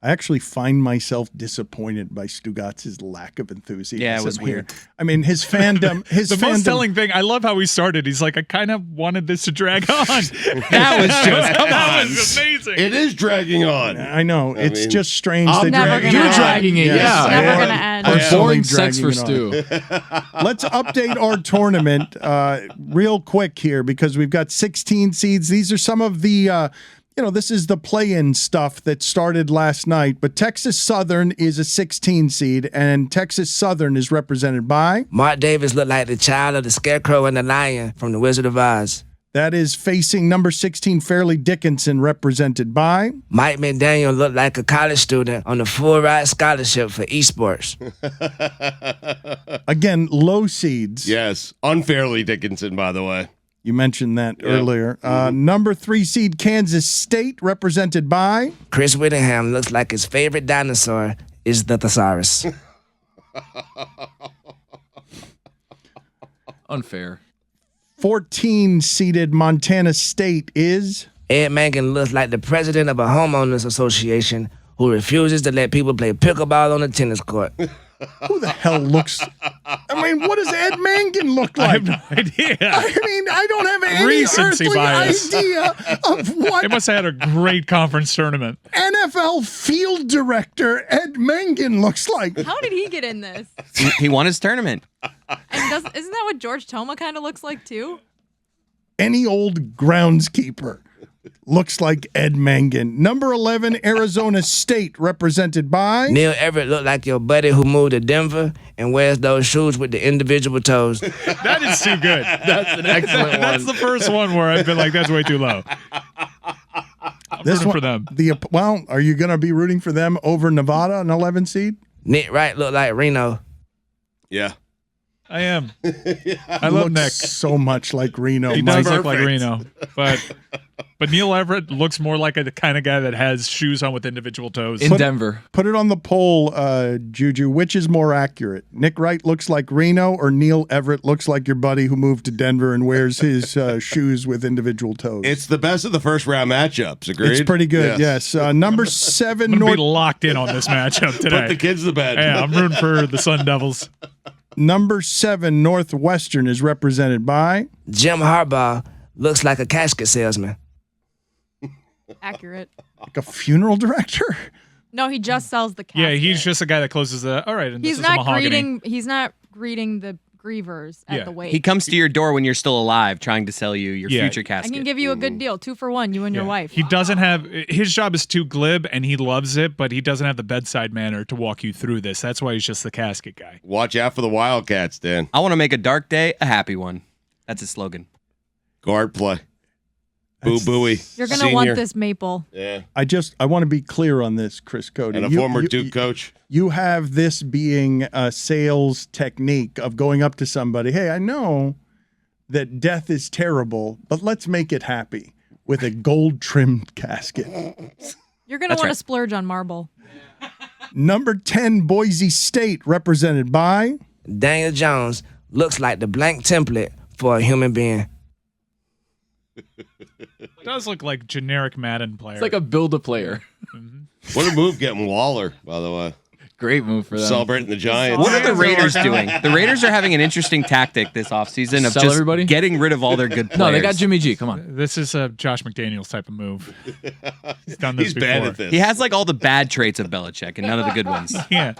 I actually find myself disappointed by Stugotz's lack of enthusiasm. Yeah, it was weird. I mean, his fandom. The most telling thing, I love how he started. He's like, I kind of wanted this to drag on. That was amazing. It is dragging on. I know. It's just strange. I'm that You're dragging it. Yes. It's never going to end. Personally Boring sex dragging for it Stu. on. Let's update our tournament real quick here because we've got 16 seeds. These are some of the, this is the play-in stuff that started last night. But Texas Southern is a 16 seed, and Texas Southern is represented by Mark Davis looked like the child of the Scarecrow and the Lion from The Wizard of Oz. That is facing number 16, Fairleigh Dickinson, represented by Mike McDaniel looked like a college student on a full-ride scholarship for esports. Again, low seeds. Yes. Unfairly Dickinson, by the way. You mentioned that earlier. Number 3 seed, Kansas State, represented by Chris Whittingham looks like his favorite dinosaur is the thesaurus. Unfair. 14 seeded Montana State is Ed Mankin looks like the president of a homeowners association who refuses to let people play pickleball on the tennis court. who the hell looks? I mean, what does Ed Mangan look like? I have no idea. I mean, I don't have any Recency earthly bias. idea of what They must have had a great conference tournament. NFL field director Ed Mangan looks like. How did he get in this? He won his tournament. And isn't that what George Toma kind of looks like too? Any old groundskeeper looks like Ed Mangan. Number 11, Arizona State, represented by Neil Everett looked like your buddy who moved to Denver and wears those shoes with the individual toes. That is too good. That's an excellent one. That's the first one where I've been like, that's way too low. I'm rooting for them. Well, are you going to be rooting for them over Nevada, an 11 seed? Nick Wright looked like Reno. Yeah. I am. I love Nick. So much like Reno. He Mike. does look like Reno, but Neil Everett looks more like the kind of guy that has shoes on with individual toes. In Denver. Put it on the poll, Juju. Which is more accurate? Nick Wright looks like Reno, or Neil Everett looks like your buddy who moved to Denver and wears his shoes with individual toes? It's the best of the first round matchups. Agreed? It's pretty good. Yes. Number 7, I'm gonna be locked in on this matchup today. Put the kids to bed. Yeah, I'm rooting for the Sun Devils. Number 7, Northwestern is represented by Jim Harbaugh looks like a casket salesman. Accurate. like a funeral director. No, he just sells the casket. Yeah, he's just a guy that closes the. All right, and He's this is a not mahogany. greeting. He's not greeting the grievers at the wake. He comes to your door when you're still alive, trying to sell you your future I casket. can give you a good deal, 2 for 1, you and your wife. He doesn't have his job is too glib, and he loves it, but he doesn't have the bedside manner to walk you through this. That's why he's just the casket guy. Watch out for the Wildcats, Dan. I want to make a dark day a happy one. That's his slogan. Guard play. Boo booey. You're gonna want this maple. Yeah. I want to be clear on this, Chris Cody. And a former Duke coach. You have this being a sales technique of going up to somebody. Hey, I know that death is terrible, but let's make it happy with a gold trimmed casket. You're gonna want to splurge on marble. Number 10, Boise State, represented by Daniel Jones looks like the blank template for a human being. It does look like generic Madden player. It's like a build-a-player. What a move getting Waller, by the way. Great move for them. Celebrating the Giants. What are the Raiders doing? The Raiders are having an interesting tactic this offseason of Sell just everybody? getting rid of all their good players. No, they got Jimmy G. Come on. This is a Josh McDaniels type of move. He's done this He's before. bad at this. He has like all the bad traits of Belichick and none of the good ones. Yeah.